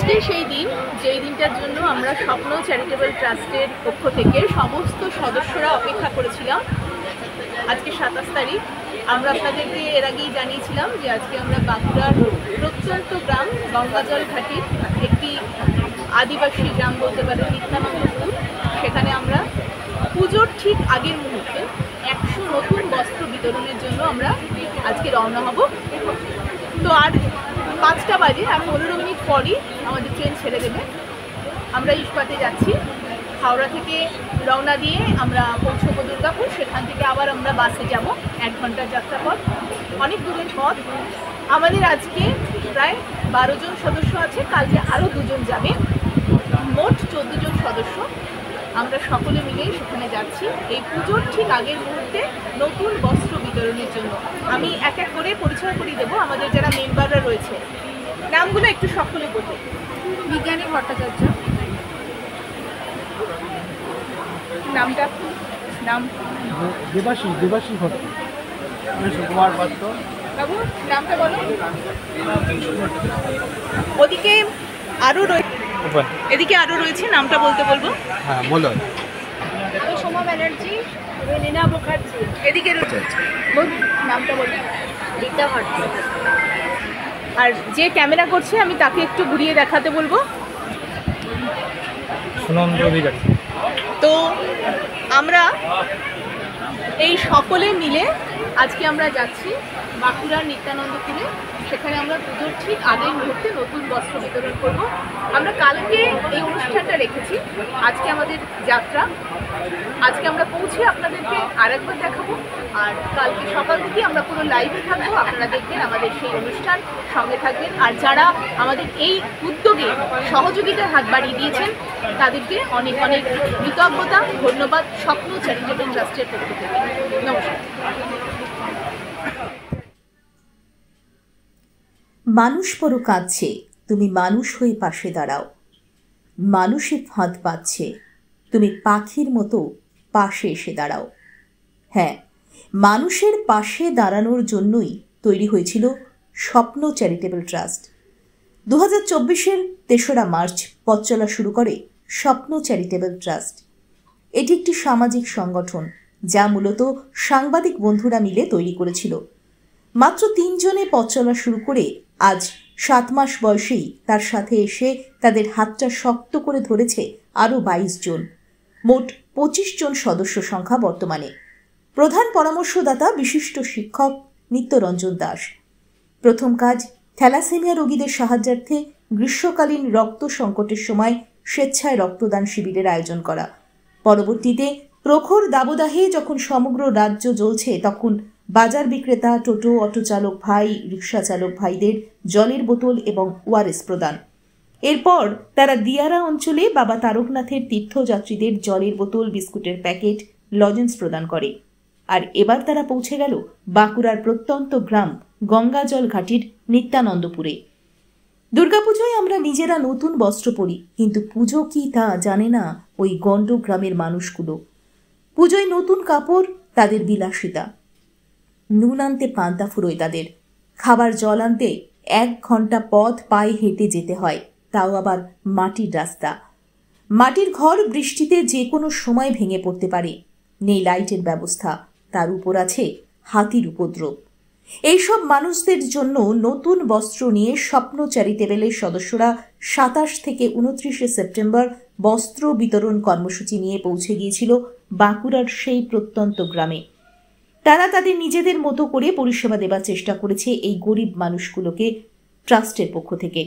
আজকে সেই দিন যেই দিনটার জন্য আমরা স্বপ্ন চ্যারিটেবল ট্রাস্টের পক্ষ থেকে সমস্ত সদস্যরা অপেক্ষা করেছিলাম। আজকে 27 তারিখ। আমরা আপনাদেরকে এর আগেই জানিয়েছিলাম যে আজকে আমরা বাঁকুড়ার প্রত্যন্ত গ্রাম গঙ্গাজল ঘাটির একটি আদিবাসী গ্রাম বলতে পারে নিত্যানন্দপুর, সেখানে আমরা পুজোর ঠিক আগের মুহূর্তে 100 নতুন বস্ত্র বিতরণের জন্য আমরা আজকে রওনা হব। তো আর 5টা বাজে, আর 15 মিনিট পরই আমাদের ট্রেন ছেড়ে দেবে। আমরা ইস্পাতে যাচ্ছি। হাওড়া থেকে রওনা দিয়ে আমরা পৌঁছবো দুর্গাপুর, সেখান থেকে আবার আমরা বাসে যাব। 1 ঘন্টার যাত্রা পথ, অনেক দূরের পথ। আমাদের আজকে প্রায় 12 জন সদস্য আছে, কালকে আরও 2 জন যাবে, মোট 14 জন সদস্য। আমরা সকলে মিলেই সেখানে যাচ্ছি এই পুজোর ঠিক আগের মুহূর্তে নতুন বস্ত্র বিতরণের জন্য। আমি এক এক করে পরিচয় করিয়ে দেবো আমাদের যারা মেম্বাররা রয়েছে। নামগুলো একটু সকলে বলবে। বিজ্ঞানী ভট্টাচার্য, নামটা নাম দেবাশী ভট্টাচার্য, সুকুমার পাত্র। বাবু নামটা বলো। ওদিকে আরও রয়েছে, এদিকে আরও রয়েছে, নামটা বলতে বলবো। হ্যাঁ বলো। আমি সোমা ব্যানার্জি, লীনা মুখার্জি। এদিকে রয়েছে, নামটা বলবো। রীতা ভট্টাচার্য। আর যে ক্যামেরা করছে আমি তাকে একটু ঘুরিয়ে দেখাতে বলবো। সুনন্দ অধিকারী। তো আমরা এই সকলে মিলে আজকে আমরা যাচ্ছি বাঁকুড়ার নিত্যানন্দপুরে। সেখানে আমরা পুজোর ঠিক আগের মুহূর্তে নতুন বস্ত্র বিতরণ করব। আমরা কালকে এই অনুষ্ঠানটা রেখেছি, আজকে আমাদের যাত্রা। আজকে আমরা পৌঁছে আপনাদেরকে আরেকবার দেখাবো, আর কালকে সকাল থেকে আমরা পুরো লাইভে থাকবো। আপনারা দেখবেন আমাদের সেই অনুষ্ঠান, সঙ্গে থাকবেন। আর যারা আমাদের এই উদ্যোগে সহযোগিতার হাত বাড়িয়ে দিয়েছেন তাদেরকে অনেক অনেক কৃতজ্ঞতা, ধন্যবাদ স্বপ্ন চ্যারিটেবল ট্রাস্টের পক্ষ থেকে। নমস্কার। মানুষ বড় কাঁদছে, তুমি মানুষ হয়ে পাশে দাঁড়াও। মানুষের ফাঁদ পাচ্ছে, তুমি পাখির মতো পাশে এসে দাঁড়াও। হ্যাঁ, মানুষের পাশে দাঁড়ানোর জন্যই তৈরি হয়েছিল স্বপ্ন চ্যারিটেবল ট্রাস্ট। 2024-এর 3রা মার্চ পথ চলা শুরু করে স্বপ্ন চ্যারিটেবল ট্রাস্ট। এটি একটি সামাজিক সংগঠন যা মূলত সাংবাদিক বন্ধুরা মিলে তৈরি করেছিল। মাত্র 3 জনে পথ চলা শুরু করে আজ 7 মাস বয়সেই তার সাথে এসে তাদের হাতটা শক্ত করে ধরেছে আরও 22 জন। মোট 25 জন সদস্য সংখ্যা বর্তমানে। প্রধান পরামর্শদাতা বিশিষ্ট শিক্ষক নিত্যরঞ্জন দাস। প্রথম কাজ থ্যালাসেমিয়া রোগীদের সাহায্যার্থে গ্রীষ্মকালীন রক্ত সংকটের সময় স্বেচ্ছায় রক্তদান শিবিরের আয়োজন করা। পরবর্তীতে প্রখর দাবদাহে যখন সমগ্র রাজ্য জ্বলছে, তখন বাজার বিক্রেতা, টোটো, অটো চালক ভাই, রিক্সা চালক ভাইদের জলের বোতল এবং ওআরএস প্রদান। এরপর তারা দিয়ারা অঞ্চলে বাবা তারকনাথের তীর্থযাত্রীদের জলের বোতল, বিস্কুটের প্যাকেট, লজেন্স প্রদান করে। আর এবার তারা পৌঁছে গেল বাঁকুড়ার প্রত্যন্ত গ্রাম গঙ্গাজল ঘাটির নিত্যানন্দপুরে। দুর্গাপুজোয় আমরা নিজেরা নতুন বস্ত্র পরি, কিন্তু পুজো কি তা জানে না ওই গণ্ড গ্রামের মানুষগুলো। পুজোয় নতুন কাপড় তাদের বিলাসিতা, নুন আনতে পান্তা ফুরোয় তাদের, খাবার জল আনতে 1 ঘন্টা পথ পায়ে হেঁটে যেতে হয়, তাও আবার মাটির রাস্তা। মাটির ঘর বৃষ্টিতে যে কোনো সময় ভেঙে পড়তে পারে, নেই লাইটের ব্যবস্থা, তার উপর আছে হাতির উপদ্রব। এইসব মানুষদের জন্য নতুন বস্ত্র নিয়ে স্বপ্ন চ্যারিটেবলের সদস্যরা 27 থেকে 29 সেপ্টেম্বর বস্ত্র বিতরণ কর্মসূচি নিয়ে পৌঁছে গিয়েছিল বাঁকুড়ার সেই প্রত্যন্ত গ্রামে। তারা তাদের নিজেদের মতো করে পরিষেবা দেবার চেষ্টা করেছে এই গরিব মানুষগুলোকে ট্রাস্টের পক্ষ থেকে।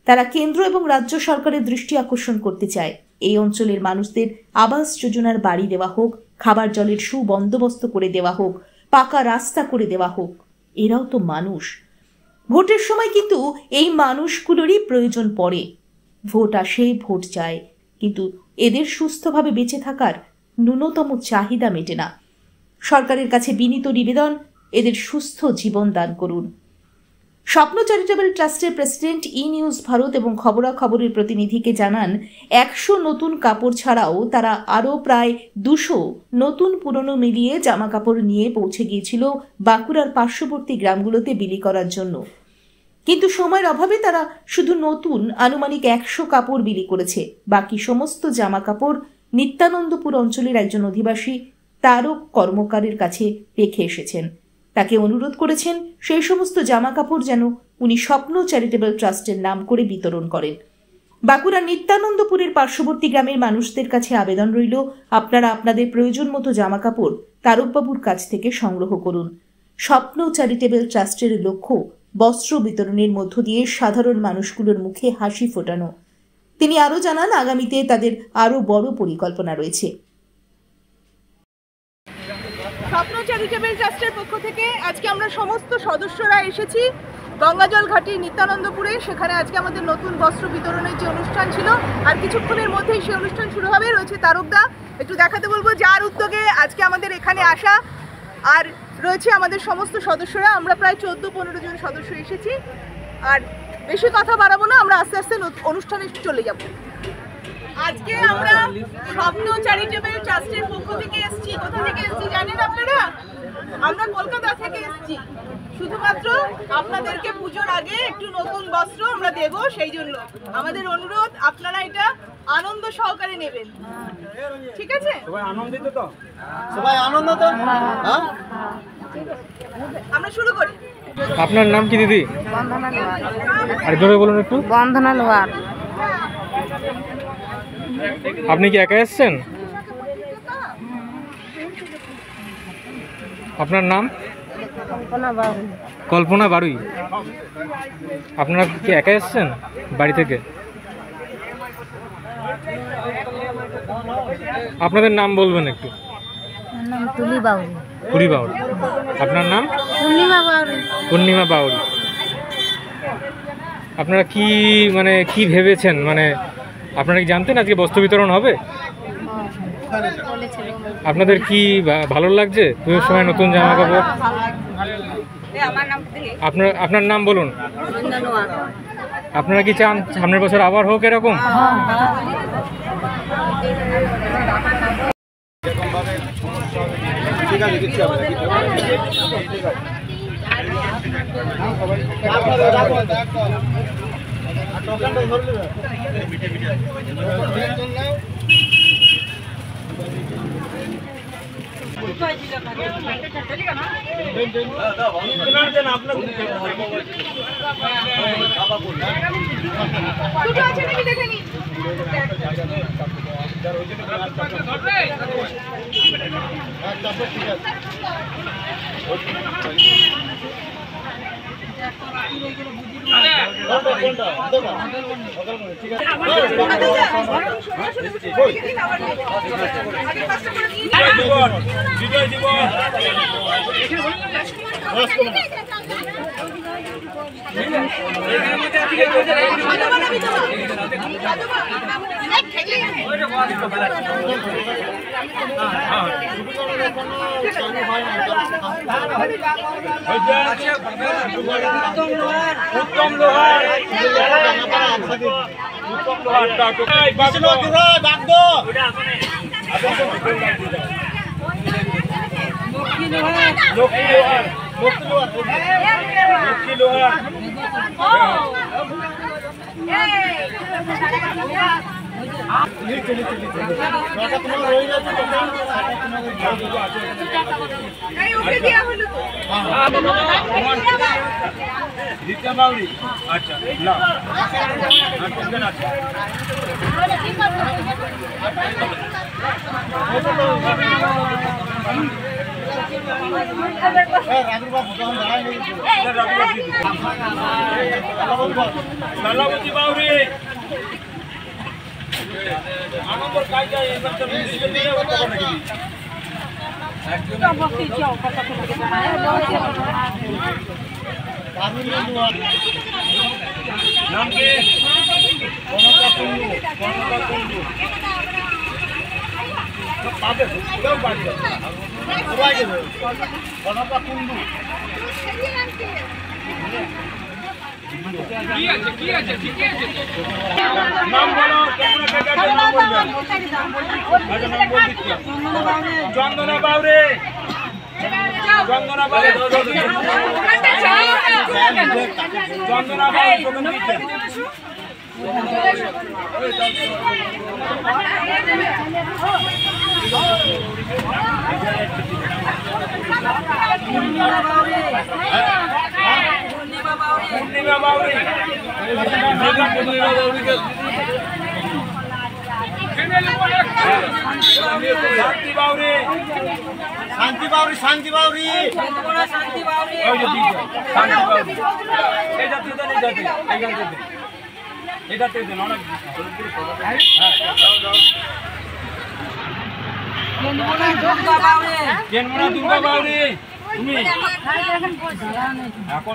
তারা কেন্দ্র এবং রাজ্য সরকারের দৃষ্টি আকর্ষণ করতে চায় এই অঞ্চলের মানুষদের আবাস যোজনার বাড়ি দেওয়া হোক, খাবার জলের সুবন্দোবস্ত করে দেওয়া হোক, পাকা রাস্তা করে দেওয়া হোক। এরাও তো মানুষ। ভোটের সময় কিন্তু এই মানুষগুলোরই প্রয়োজন পড়ে। ভোট আসে, ভোট যায়, কিন্তু এদের সুস্থভাবে বেঁচে থাকার ন্যূনতম চাহিদা মেটে না। সরকারের কাছে বিনীত নিবেদন, এদের সুস্থ জীবন দান করুন। স্বপ্ন চ্যারিটেবল ট্রাস্টের প্রেসিডেন্ট নিউজ ভারত এবং খবরাখবরের প্রতিনিধিকে জানান, 100 নতুন কাপড় ছাড়াও তারা আরও প্রায় 200 নতুন পুরনো মিলিয়ে জামা কাপড় নিয়ে পৌঁছে গিয়েছিল বাঁকুড়ার পার্শ্ববর্তী গ্রামগুলোতে বিলি করার জন্য। কিন্তু সময়ের অভাবে তারা শুধু নতুন আনুমানিক 100 কাপড় বিলি করেছে। বাকি সমস্ত জামা কাপড় নিত্যানন্দপুর অঞ্চলের একজন অধিবাসী তারক কর্মকারের কাছে রেখে এসেছেন। তাকে অনুরোধ করেছেন সেই সমস্ত জামা কাপড় যেন উনি স্বপ্ন চ্যারিটেবল ট্রাস্টের নাম করে বিতরণ করেন। বাঁকুড়া নিত্যানন্দপুরের পার্শ্ববর্তী গ্রামের মানুষদের কাছে আবেদন রইল, আপনারা আপনাদের প্রয়োজন মতো জামা কাপড় তারকবাবুর কাছ থেকে সংগ্রহ করুন। স্বপ্ন চ্যারিটেবল ট্রাস্টের লক্ষ্য বস্ত্র বিতরণের মধ্য দিয়ে সাধারণ মানুষগুলোর মুখে হাসি ফোটানো। তিনি আরও জানান, আগামীতে তাদের আরও বড় পরিকল্পনা রয়েছে। স্বপ্ন চ্যারিটেবল ট্রাস্টের পক্ষ থেকে আজকে আমরা সমস্ত সদস্যরা এসেছি গঙ্গাজল ঘাটি নিত্যানন্দপুরে। সেখানে আজকে আমাদের নতুন বস্ত্র বিতরণের যে অনুষ্ঠান ছিল, আর কিছুক্ষণের মধ্যেই সেই অনুষ্ঠান শুরু হবে। রয়েছে তারকদা, একটু দেখাতে বলবো যার উদ্যোগে আজকে আমাদের এখানে আসা। আর রয়েছে আমাদের সমস্ত সদস্যরা, আমরা প্রায় 14-15 জন সদস্য এসেছি। আর বেশি কথা বাড়াবো না, আমরা আস্তে আস্তে অনুষ্ঠানে চলে যাব। আজকে আমরা স্বপ্ন চ্যারিটেবল ট্রাস্টের পক্ষ থেকে এসেছি। কোথা থেকে এসেছি জানেন আপনারা? আমরা কলকাতা থেকে এসেছি। শুধুমাত্র আপনাদেরকে পুজোর আগে একটু নতুন বস্ত্র আমরা দেব, সেই জন্য আমাদের অনুরোধ আপনারা এটা আনন্দ সহকারে নেবেন, ঠিক আছে? সবাই আনন্দিত তো? সবাই আনন্দ তো? হ্যাঁ, আমরা শুরু করি। আপনার নাম কি দিদি? বন্ধনা লোহার। আর জোরে বলুন একটু। বন্ধনা লোহার। আপনি কি একা এসেছেন? আপনার নাম? কল্পনা বাবু। কল্পনা বাড়ুই। আপনারা কি একা এসেছেন বাড়ি থেকে? আপনাদের নাম বলবেন একটু। আমার নাম তুলি বাবু। পুরি বাউরি। আপনার নাম? পূর্ণিমা বাবু। পূর্ণিমা বাউরি। আপনারা কি মানে কি ভেবেছেন, মানে আপনারা কি জানতেন আজকে বস্ত্র বিতরণ হবে? আপনাদের কি ভালো লাগছে পুজোর সময় নতুন জামা কাপড়? আপনার নাম বলুন। আপনারা কি চান সামনের বছর আবার হোক এরকম? ঠিক আছে, দিচ্ছি দুটো আছে নাকি দেখে নিন। উত্তম লোহার আচ্ছা লালাবতী বাউরি আনন্দর কাজ যায় এবার তো নাম কি? কনকা কুন্ডু। কনকা কুন্ডু পাবে কেউ পাবে সবাই দেবে। কনকা কুন্ডু কি আছে কি আছে ঠিক আছে নাম বলো তোমরা কাকা নাম বলবে। আচ্ছা নাম বল দিচ্ছি। চন্দনা বাউরি। চন্দনা বাউরি চন্দনা বাবু প্রথম দিচ্ছেন। পূর্ণিমা বাউরি শান্তি বাউরি শান্তি বাউরি শান্তি বাউরি ওই যে দিচ্ছে শান্তি বাউরি এই জাতীয় দেন এই জাতীয় এইখান থেকে দেন এই জাতীয় দেন অনেক কেনমোনা দুর্গা বাউরি তুমি এখন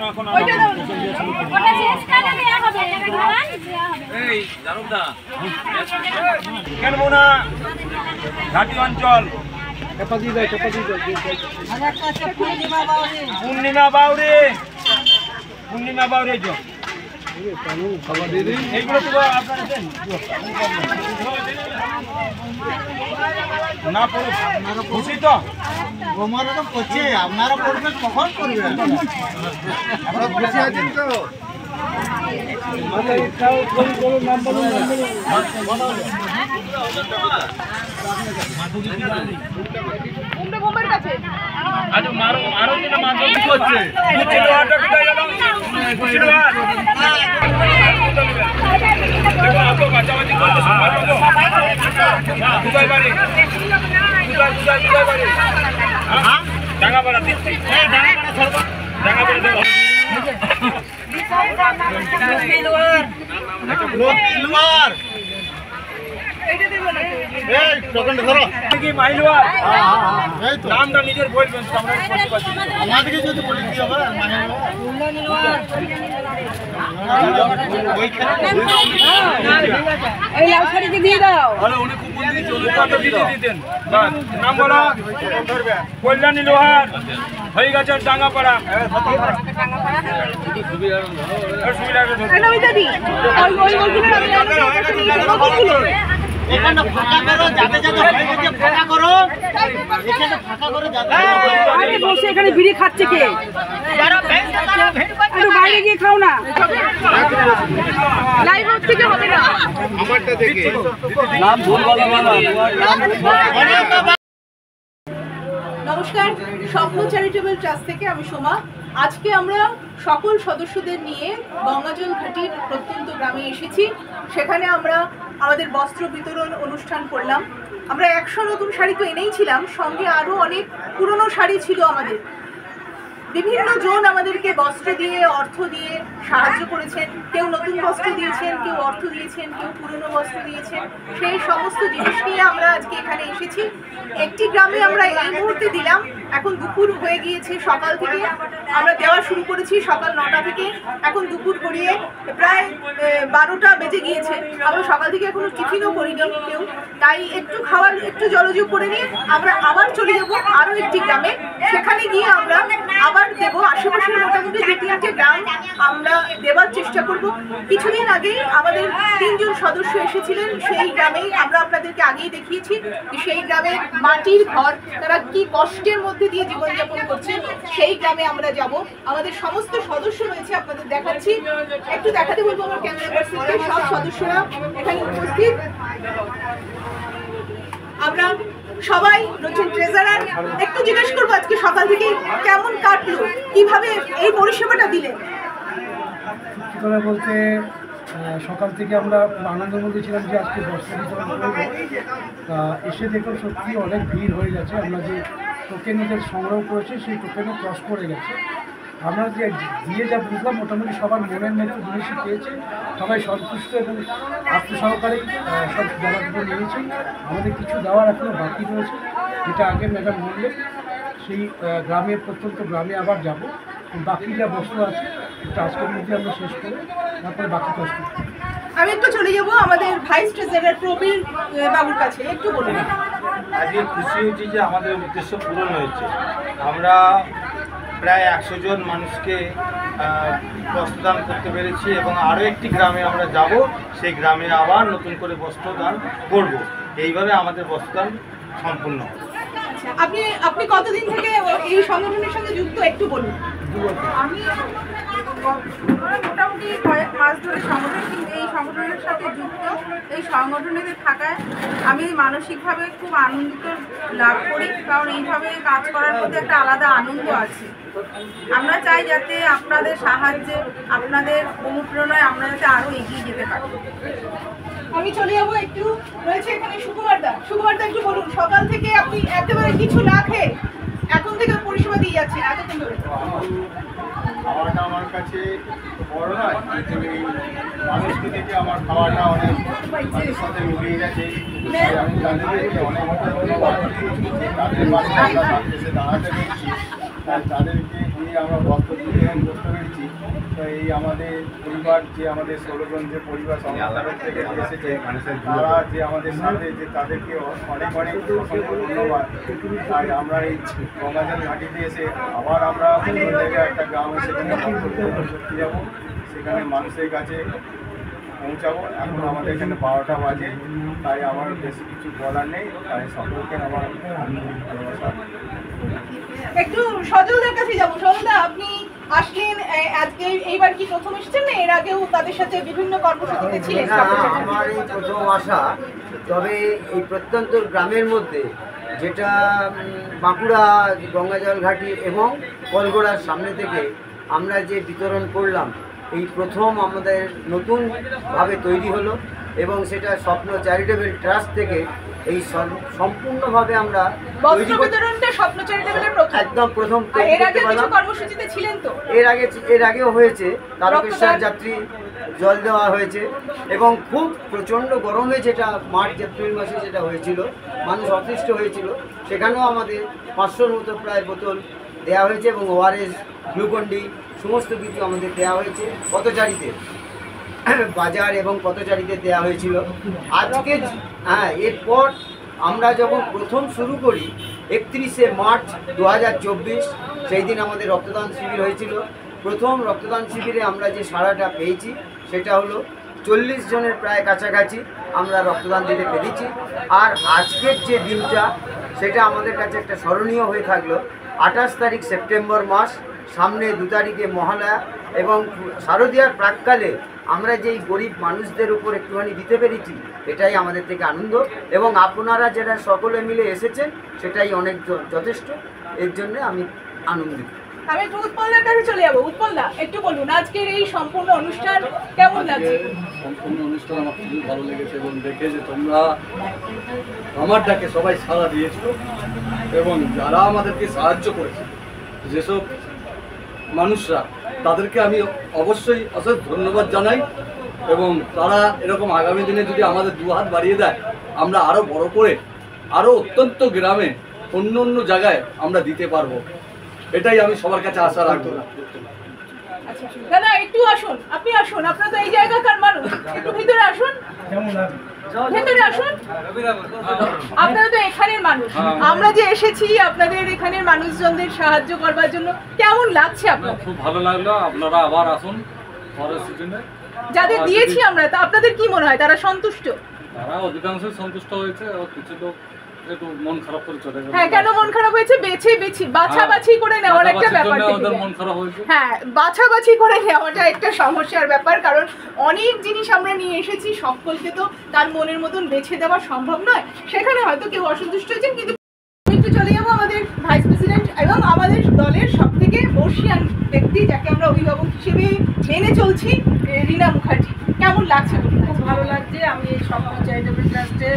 এই জানুক দা কেনমোনা ঘাটি অঞ্চল পূর্ণিমা বাউরি পূর্ণিমা বাউরি এইগুলো তো আপনারা দেন না পড়ো খুশি তো তোমারও তো করছে আপনারা করবেন কখন করবেন আমরা খুশি আছি তো আজ মারো মারো যেটা মারো কি করছে কুচিলো আটা কোথায় গেল কুচিলো আট দেখো আপো বাঁচাবাজি করতে সম্ভব হলো কোথায় বাড়ি কোথায় বাড়ি হ্যাঁ ডাঙ্গাপাড়া দিচ্ছি হ্যাঁ ডাঙ্গাপাড়া ছাড়বো ডাঙ্গাপাড়া দেখো লোহার এই টোকেনটা ধরো কি মাইলওয়ার এই তো নামটা নিজের বলবেন তো আমরা বলতে পারছি আমাদেরকে যদি বলি কি হবে এই লাল শাড়িকে দিয়ে দাও। আরে উনি কুপন দিয়ে চলে তো দিতে দিতেন নাম বলো কল্যাণী লোহার হয়ে গেছে ডাঙ্গাপাড়া এখানে ফাঁকা করো যাতে যাতে হয়ে গেছে ফাঁকা করো এখানে ফাঁকা করো যাতে আরে বসে এখানে বিড়ি খাচ্ছে কে? একটু বাইরে গিয়ে খাও না। লাইভ হচ্ছে কি হবে না? আমারটা দেখে নাম ভুল বলা নমস্কার, স্বপ্ন চ্যারিটেবল ট্রাস্ট থেকে আমি সোমা। আজকে আমরা সকল সদস্যদের নিয়ে গঙ্গাজল ঘাটির প্রত্যন্ত গ্রামে এসেছি। সেখানে আমরা আমাদের বস্ত্র বিতরণ অনুষ্ঠান করলাম। আমরা 100 নতুন শাড়ি তো এনেইছিলাম, সঙ্গে আরও অনেক পুরনো শাড়ি ছিল আমাদের। বিভিন্ন জন আমাদেরকে বস্ত্র দিয়ে অর্থ দিয়ে সাহায্য করেছেন। কেউ নতুন বস্ত্র দিয়েছেন, কেউ অর্থ দিয়েছেন, কেউ পুরনো বস্ত্র দিয়েছেন। সেই সমস্ত জিনিস নিয়ে আমরা আজকে এখানে এসেছি। একটি গ্রামে আমরা এই মুহূর্তে দিলাম, এখন দুপুর হয়ে গিয়েছে। সকাল থেকে আমরা দেওয়া শুরু করেছি, সকাল 9টা থেকে এখন দুপুর গড়িয়ে প্রায় 12টা বেজে গিয়েছে। আমরা সকাল থেকে এখনো টিফিনও করিনি কেউ, তাই একটু খাওয়ার একটু জলযোগ করে নিয়ে আমরা আবার চলে যাব আরও একটি গ্রামে। সেখানে গিয়ে আমরা আবার দেবো। আশেপাশের মোটামুটি 2-3টে গ্রাম আমরা দেওয়ার চেষ্টা করব। কিছুদিন আগেই আমাদের 3 জন সদস্য এসেছিলেন সেই গ্রামেই। আমরা আপনাদেরকে আগেই দেখিয়েছি যে সেই গ্রামে মাটির ঘর, তারা কি কষ্টের মধ্যে দিয়ে জীবনযাপন করছেন। সেই গ্রামে আমরা যাব। আমাদের সমস্ত সদস্য রয়েছে, আপনাদের দেখাচ্ছি। একটু দেখাতে বলবো আমার ক্যামেরা পার্সনকে। সব সদস্যরা এখানে উপস্থিত। আমরা সবাই রয়েছেন ট্রেজারার। একটু জিজ্ঞেস করবো আজকে সকাল থেকে কেমন কাটলো, কিভাবে এই পরিষেবাটা দিলেন? সত্যি করে বলতে সকাল থেকে আমরা আনন্দের মধ্যে ছিলাম যে আজকে বস্ত্র বিতরণ করবো। তা এসে দেখলাম সত্যি অনেক ভিড় হয়ে গেছে। আমরা যে টোকেন নিজের সংগ্রহ করেছি সেই টোকেনও ক্রস করে গেছে। আমরা যে দিয়ে যা বুঝলাম মোটামুটি সবার মনের মতো জিনিসই পেয়েছে। সবাই সন্তুষ্ট এবং আত্মসহকারে সব জবাবগুলো নিয়েছে। আমাদের কিছু দেওয়ার এখনও বাকি রয়েছে, যেটা আগে ম্যাডাম বললেন। সেই গ্রামের প্রত্যন্ত গ্রামে আবার যাব। বাকি যা বস্তু আছে এটা আজকের মধ্যে আমরা শেষ করে তারপরে বাকি কষ্ট। আমি একটু চলে যাব আমাদের ভাইস ট্রেজারার প্রবীর বাবুর কাছে। একটু বলুন। আজকে খুশি হয়েছি যে আমাদের উদ্দেশ্য পূরণ হয়েছে। আমরা প্রায় 100 জন মানুষকে বস্ত্রদান করতে পেরেছি এবং আরও একটি গ্রামে আমরা যাব। সেই গ্রামে আবার নতুন করে বস্ত্রদান করব। এইভাবে আমাদের বস্ত্রদান সম্পূর্ণ হবে। আচ্ছা, আপনি কতদিন থেকে এই সংগঠনের সঙ্গে যুক্ত একটু বলুন। আমি মোটামুটি কয়েক মাস ধরে এই সংগঠনের সাথে যুক্ত। এই সংগঠনেতে থাকায় আমি মানসিকভাবে খুব আনন্দিত লাভ করি, কারণ এইভাবে কাজ করার প্রতি একটা আলাদা আনন্দ আছে। আমরা চাই যাতে আপনাদের সাহায্যে, আপনাদের অনুপ্রেরণায় আমরা যাতে আরও এগিয়ে যেতে পারি। আমি চলে যাবো, একটু রয়েছে এখানে সুকুমারদা। সুকুমারদা, একটু বলুন, সকাল থেকে আপনি একেবারে কিছু না খেয়ে এখন থেকে পরিষেবা দিয়ে যাচ্ছেন এতক্ষণ ধরে। খাওয়াটা আমার কাছে বড় নয়, কিন্তু এই মানুষকে দেখে আমার খাওয়াটা অনেক মানুষের সাথে মিলিয়ে গেছে। আমি তাদেরকে অনেক ধন্যবাদ যে তাদের পাশে আমরা এসে দাঁড়াতে পেরেছি, তাদেরকে দিয়ে আমরা বস্ত্র বিতরণ করতে পেরেছি। তো এই আমাদের পরিবার, যে আমাদের 16 জন যে পরিবার সংস্থানের থেকে এসেছে, তারা যে আমাদের সাথে, যে তাদেরকে অনেক অনেক অসংখ্য ধন্যবাদ। তাই আমরা এই গঙ্গাজল ঘাটিতে এসে আবার আমরা অন্য জায়গায় একটা গ্রামে সেখানে করতে যাবো, সেখানে মানুষের কাছে পৌঁছাবো। এখন আমাদের এখানে 12টা বাজে, তাই আমার বেশি কিছু বলার নেই। তাই সকলকে আমার ভালোবাসা। একটু সজলদার কাছে যাবো। সজলদা, আপনি আসলেন আজকে, এইবার কি প্রথম এসেছেন না এর আগেও তাদের সাথে বিভিন্ন কর্মসূচিতে ছিলেন? আমার এই প্রথম আসা, তবে এই প্রত্যন্ত গ্রামের মধ্যে যেটা বাঁকুড়া গঙ্গাজল ঘাটি এবং কলগোড়ার সামনে থেকে আমরা যে বিতরণ করলাম, এই প্রথম আমাদের নতুনভাবে তৈরি হলো এবং সেটা স্বপ্ন চ্যারিটেবল ট্রাস্ট থেকে এই সম্পূর্ণভাবে আমরা একদম প্রথম কর্মসূচিতে ছিলেন। তো এর আগেও হয়েছে, তারকেশ্বর যাত্রী জল দেওয়া হয়েছে এবং খুব প্রচণ্ড গরমে যেটা মার্চ এপ্রিল মাসে যেটা হয়েছিল, মানুষ অতিষ্ঠ হয়েছিল, সেখানেও আমাদের 500-র মতো প্রায় বোতল দেওয়া হয়েছে এবং ওআরএস, গ্লুকন্ডি সমস্ত কিছু আমাদের দেওয়া হয়েছে পথচারীতে, বাজার এবং পথচারীতে দেওয়া হয়েছিল। আজকে এরপর আমরা যখন প্রথম শুরু করি 31শে মার্চ 2024, সেই দিন আমাদের রক্তদান শিবির হয়েছিল। প্রথম রক্তদান শিবিরে আমরা যে সাড়াটা পেয়েছি সেটা হলো 40 জনের প্রায় কাছাকাছি আমরা রক্তদান দিতে পেরেছি। আর আজকের যে দিনটা, সেটা আমাদের কাছে একটা স্মরণীয় হয়ে থাকলো। 28 তারিখ সেপ্টেম্বর মাস, সামনে 2 তারিখে মহালয়া এবং শারদীয়ার প্রাককালে আমরা যেই গরিব মানুষদের উপর একটুখানি দিতে পেরেছি, এটাই আমাদের থেকে আনন্দ। এবং আপনারা যারা সকলে মিলে এসেছেন, সেটাই অনেক যথেষ্ট। এর জন্য আমি আনন্দিত। আমি একটু উৎপলদার কাছে চলে যাবো। উৎপলদা, একটু বলুন আজকের এই সম্পূর্ণ অনুষ্ঠান কেমন লাগছে? সম্পূর্ণ অনুষ্ঠান আমার খুবই ভালো লেগেছে এবং দেখে যে তোমরা আমার ডাকে সবাই সাড়া দিয়েছো এবং যারা আমাদেরকে সাহায্য করেছে, যেসব মানুষরা, তাদেরকে আমি অবশ্যই অশেষ ধন্যবাদ জানাই। এবং তারা এরকম আগামী দিনে যদি আমাদের 2 হাত বাড়িয়ে দেয়, আমরা আরও বড় করে আরও অত্যন্ত গ্রামে অন্য অন্য জায়গায় আমরা দিতে পারবো। এটাই আমি সবার কাছে আশা রাখবো। দাদা, একটু আসুন, আপনি আসুন, আপনারা তো এই জায়গাকার মানুষ, একটু ভিতরে আসুন, ভেতরে আসুন। আপনারা তো এখানের মানুষ, আমরা যে এসেছি আপনাদের এখানের মানুষজনদের সাহায্য করবার জন্য, কেমন লাগছে আপনার? খুব ভালো লাগলো। আপনারা আবার আসুন পরের সিজনে। যাদের দিয়েছি আমরা, তা আপনাদের কি মনে হয় তারা সন্তুষ্ট? তারা অধিকাংশই সন্তুষ্ট হয়েছে, কিছু লোক একটু মন খারাপ করে চলে গেল। হ্যাঁ, কেন মন খারাপ হয়েছে? বাছাবাছি করে নেওয়ার একটা ব্যাপার থেকে মন খারাপ হয়েছে। হ্যাঁ, বাছাবাছি করে নেওয়াটা একটা সমস্যার ব্যাপার, কারণ অনেক জিনিস আমরা নিয়ে এসেছি, সকলকে তো তার মনের মতন বেছে দেওয়া সম্ভব নয়। সেখানে হয়তো কেউ অসন্তুষ্ট হয়েছেন, কিন্তু একটু চলে যাবো আমাদের ভাইস প্রেসিডেন্ট এবং আমাদের দলের সবথেকে বর্ষিয়ান ব্যক্তি, যাকে আমরা অভিভাবক হিসেবে মেনে চলছি, রীনা মুখার্জি। কেমন লাগছে? খুব ভালো লাগছে। আমি এই স্বপ্ন চ্যারিটেবল ট্রাস্টে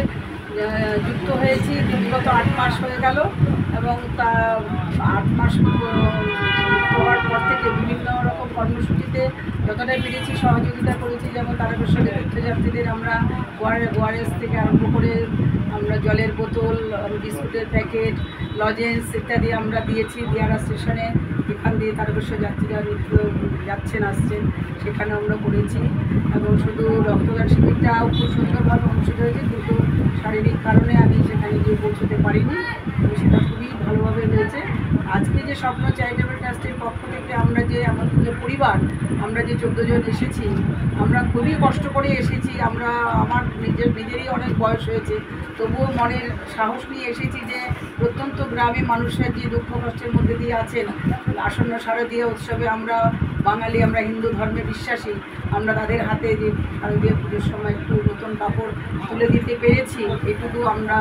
যুক্ত হয়েছি বিগত 8 মাস হয়ে গেল এবং তা 8 মাস হওয়ার পর থেকে বিভিন্ন রকম কর্মসূচিতে যতটাই পেরেছি সহযোগিতা করেছি। যেমন তারকেশ্বরী তীর্থযাত্রীদের আমরা ওআরএস থেকে আরম্ভ করে আমরা জলের বোতল, বিস্কুটের প্যাকেট, লজেন্স ইত্যাদি আমরা দিয়েছি। দিয়ারা স্টেশনে এখান দিয়ে তারকেশ্বর যাত্রীরা যাচ্ছেন আসছেন, সেখানে আমরা করেছি। এবং শুধু রক্তদান শিবিরটাও খুব সুন্দরভাবে অনুষ্ঠিত হয়েছে, কিন্তু শারীরিক কারণে আমি সেখানে গিয়ে পৌঁছতে পারিনি, সেটা খুবই ভালোভাবে হয়েছে। আজকে যে স্বপ্ন চ্যারিটেবল ট্রাস্টের পক্ষ থেকে আমরা যে আমাদের যে পরিবার, আমরা যে 14 জন এসেছি, আমরা খুবই কষ্ট করে এসেছি। আমার নিজেরই অনেক বয়স হয়েছে, তবুও মনের সাহস নিয়ে এসেছি যে প্রত্যন্ত গ্রামে মানুষের যে দুঃখ কষ্টের মধ্যে দিয়ে আছেন, আসন্ন শারদীয় উৎসবে আমরা বাঙালি, আমরা হিন্দু ধর্মে বিশ্বাসী, আমরা তাদের হাতে যে শারদীয় পুজোর সময় একটু নতুন কাপড় তুলে দিতে পেরেছি, এটুকু আমরা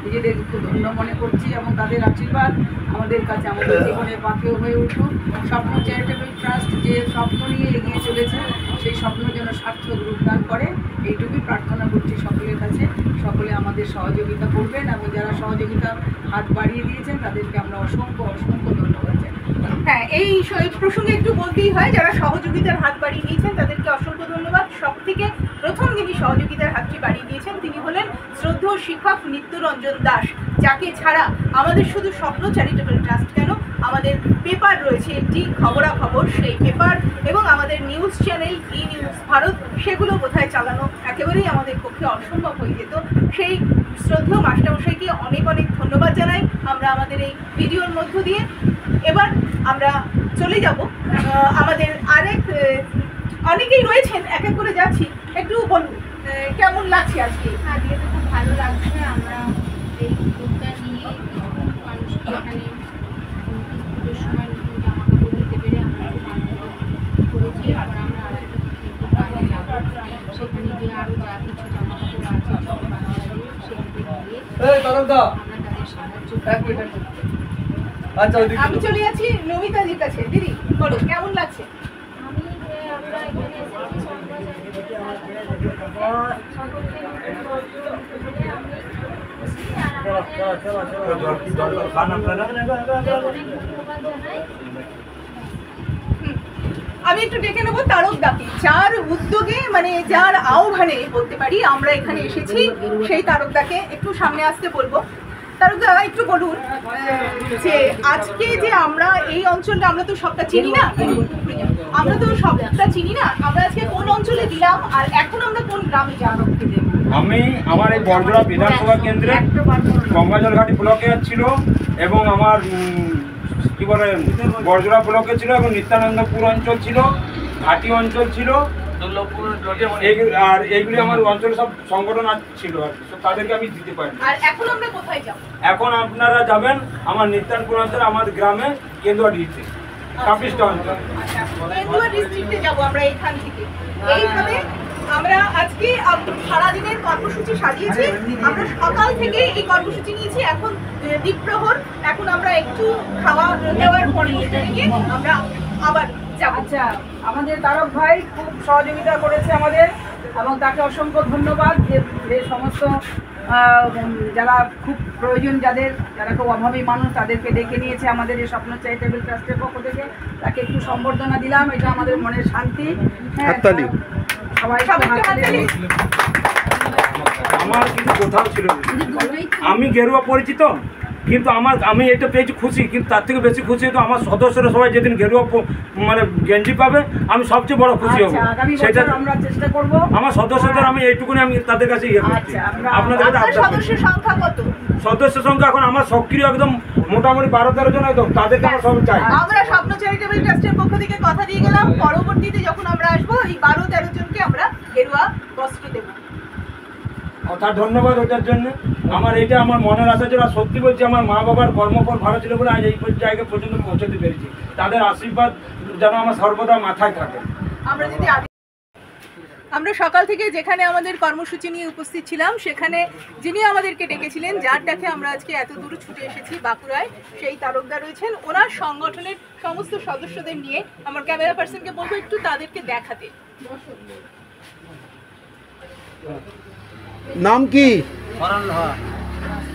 নিজেদের খুব ধন্য মনে করছি এবং তাদের আশীর্বাদ আমাদের কাছে আমাদের জীবনে পাথেয় হয়ে উঠুক। স্বপ্ন চ্যারিটেবল ট্রাস্ট যে স্বপ্ন নিয়ে এগিয়ে চলেছে সেই স্বপ্ন যেন সার্থক রূপদান করে, এইটুকুই প্রার্থনা করছি সকলের কাছে। সকলে আমাদের সহযোগিতা করবেন এবং যারা সহযোগিতা হাত বাড়িয়ে দিয়েছেন তাদেরকে আমরা অসংখ্য অসংখ্য ধন্যবাদ জানাই। হ্যাঁ, এই প্রসঙ্গে একটু বলতেই হয়, যারা সহযোগিতার হাত বাড়িয়ে দিয়েছেন তাদেরকে অসংখ্য ধন্যবাদ। সব থেকে প্রথম যিনি সহযোগিতার হাতটি বাড়িয়ে দিয়েছেন তিনি হলেন শ্রদ্ধেয় শিক্ষক নিত্যরঞ্জন দাস, যাকে ছাড়া আমাদের শুধু স্বপ্ন চ্যারিটেবল ট্রাস্ট কেন, আমাদের পেপার রয়েছে একটি খবরাখবর, সেই পেপার এবং আমাদের নিউজ চ্যানেল ই নিউজ ভারত, সেগুলো বোধহয় চালানো একেবারেই আমাদের পক্ষে অসম্ভব হয়ে যেত। সেই শ্রদ্ধেয় মাস্টারমশাইকে অনেক অনেক ধন্যবাদ জানাই আমরা আমাদের এই ভিডিওর মধ্য দিয়ে। এবার আমরা চলে যাব আমাদের আরেক অনেকেই রয়েছেন, এক এক করে যাচ্ছি। একটু বলুন কেমন লাগছে আজকে? আজকে তো খুব ভালো লাগছে। আমরা এই উদ্যোগটা নিয়ে মানুষকে এখানে পুজোর সময় নতুন জামা কাপড় দিতে পেরে আমরা খুব আনন্দ করেছি। আর আমরা আরেকটা দোকানে যাবো, সেখানে গিয়ে আরও যা কিছু জামা কাপড় আছে সব বাচ্চাদের সেগুলো দিয়ে আমরা তাদের সাহায্য করবো। আমি চলে যাচ্ছি নমিতাজির কাছে। দিদি বলো কেমন লাগছে? আমি আমরা এখানে এসেছি আমি একটু ডেকে নেবো তারকদাকে, যার উদ্যোগে মানে যার আহ্বানে বলতে পারি আমরা এখানে এসেছি, সেই তারকদাকে একটু সামনে আসতে বলবো। তারকদা একটু বলুন যে আজকে যে আমরা এই অঞ্চলটা আমরা তো সবটা চিনি না, আমরা আজকে কোন অঞ্চলে দিলাম আর এখন আমরা কোন গ্রামে যাবো? আমি আমার এই বরজোড়া বিধানসভা কেন্দ্রে গঙ্গাজলঘাটি ব্লকে ছিল এবং আমার কি বলে বরজোড়া ব্লকে ছিল এবং নিত্যানন্দপুর অঞ্চল ছিল, ঘাটি অঞ্চল ছিল, আর এইগুলি আমার অঞ্চলে সব সংগঠন ছিল, তাদেরকে আমি দিতে পারি। আর এখন আমরা কোথায় যাব? এখন আপনারা যাবেন আমার নিত্যানপুর অঞ্চলে, আমার গ্রামে কেন্দুয়া ডিস্ট্রিক্ট কাপিস্টা অঞ্চল। কেন্দুয়া ডিস্ট্রিক্টে যাব আমরা এখান থেকে। এইভাবে আমরা আজকে সারাদিনের কর্মসূচি সাজিয়েছি। আমরা সকাল থেকে এই কর্মসূচি নিয়েছি, এখন দ্বীপ্রহর, এখন আমরা একটু খাওয়া দাওয়ার পরে আমরা আবার যাব। আচ্ছা, আমাদের তারক ভাই খুব সহযোগিতা করেছে আমাদের এবং তাকে অসংখ্য ধন্যবাদ। যে সমস্ত যারা খুব প্রয়োজন, যারা খুব অভাবী মানুষ, তাদেরকে ডেকে নিয়েছে আমাদের এই স্বপ্ন চ্যারিটেবল ট্রাস্টের পক্ষ থেকে, তাকে একটু সম্বর্ধনা দিলাম, এটা আমাদের মনের শান্তি। সবাই আমার কিছু কোথাও ছিল, আমি গেরুয়া পরিচিত, কিন্তু আমি এটা পেয়েছি খুশি, কিন্তু তার থেকে বেশি খুশি তো আমার সদস্যরা সবাই যেদিন গেরুয়া মানে গেঞ্জি পাবে আমি সবচেয়ে বড় খুশি হব। সেটা আমরা চেষ্টা করব। আমার সদস্যদের আমি এইটুকুনি আমি তাদের কাছে ইয়ে করছি। আপনাদের সদস্য সংখ্যা এখন আমার সক্রিয় একদম মোটামুটি 12-13 জন, একদম তাদেরকে আমরা সব চাই। আমরা স্বপ্ন চ্যারিটেবল ট্রাস্টের পক্ষ থেকে কথা দিয়ে গেলাম, পরবর্তীতে যখন আমরা আসবো এই 12-13 জনকে আমরা গেরুয়া বস্ত্র দেবো। তার ধন্যবাদ ওটার জন্য। আমার এটা আমার মনের আশা ছিল, সত্যি বলছি আমার মা বাবার কর্মফল ভালো ছিল বলে আজ এই জায়গা পর্যন্ত পৌঁছতে পেরেছি। তাদের আশীর্বাদ যেন আমার সর্বদা মাথায় থাকে। আমরা সকাল থেকে যেখানে আমাদের কর্মসূচি নিয়ে উপস্থিত ছিলাম, সেখানে যিনি আমাদেরকে ডেকেছিলেন, যার ডাকে আমরা আজকে এত দূর ছুটে এসেছি বাঁকুড়ায়, সেই তারকদা রয়েছেন। ওনার সংগঠনের সমস্ত সদস্যদের নিয়ে আমার ক্যামেরা পার্সনকে বলবো একটু তাদেরকে দেখাতে। নাম কি?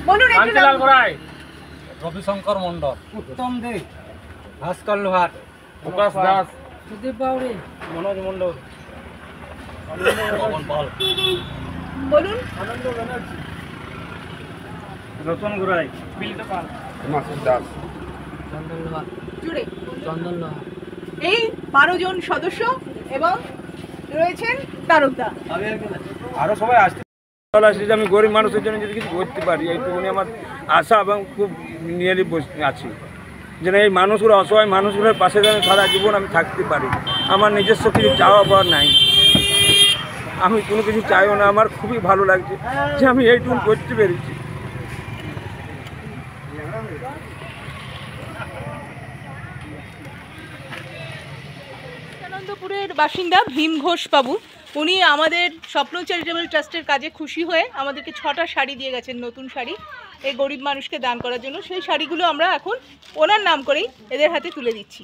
বলুন একটু নাম। রবিশঙ্কর মন্ডল, উত্তম দে, ভাস্কর লোহার, প্রকাশ দাস, সুদীপ বাউরি, মনোজ মন্ডল, বলুন। রতন গুরাই, বিলটা পাল, মাসুদ দাস, চন্দন লোহার, জুড়ে চন্দন লোহার, এই 12 জন সদস্য এবং রয়েছেন তারকদা। আরো সবাই আসতে আমি গরিব মানুষের জন্য যদি কিছু করতে পারি, এইটুকুনি আমার আশা এবং খুব নিয়ে আছি যেন এই মানুষগুলো, অসহায় মানুষগুলোর পাশে যেন সারা জীবন আমি থাকতে পারি। আমার নিজস্ব কিছু চাওয়া পাওয়ার নাই, আমি কোনো কিছু চাইও না। আমার খুবই ভালো লাগছে যে আমি এইটুকু করতে পেরেছি। আনন্দপুরের বাসিন্দা ভীম ঘোষ বাবু, উনি আমাদের স্বপ্ন চ্যারিটেবল ট্রাস্টের কাজে খুশি হয়ে আমাদেরকে 6টা শাড়ি দিয়ে গেছেন, নতুন শাড়ি, এই গরিব মানুষকে দান করার জন্য। সেই শাড়িগুলো আমরা এখন ওনার নাম করেই এদের হাতে তুলে দিচ্ছি।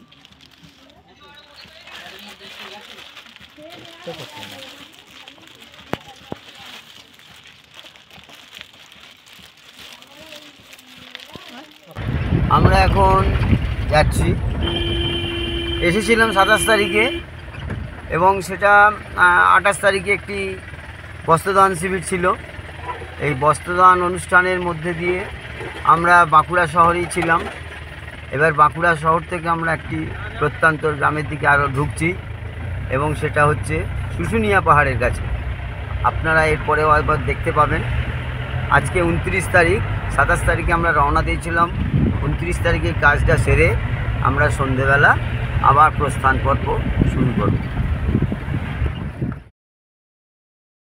আমরা এখন যাচ্ছি, এসেছিলাম 27 তারিখে এবং সেটা 28 তারিখে একটি বস্ত্রদান শিবির ছিল। এই বস্ত্রদান অনুষ্ঠানের মধ্যে দিয়ে আমরা বাঁকুড়া শহরেই ছিলাম। এবার বাঁকুড়া শহর থেকে আমরা একটি প্রত্যন্ত গ্রামের দিকে আরও ঢুকছি এবং সেটা হচ্ছে শুশুনিয়া পাহাড়ের কাছে। আপনারা এরপরেও একবার দেখতে পাবেন। আজকে 29 তারিখ, 27 তারিখে আমরা রওনা দিয়েছিলাম। 29 তারিখে কাজটা সেরে আমরা সন্ধেবেলা আবার প্রস্থান পর্ব শুরু করব।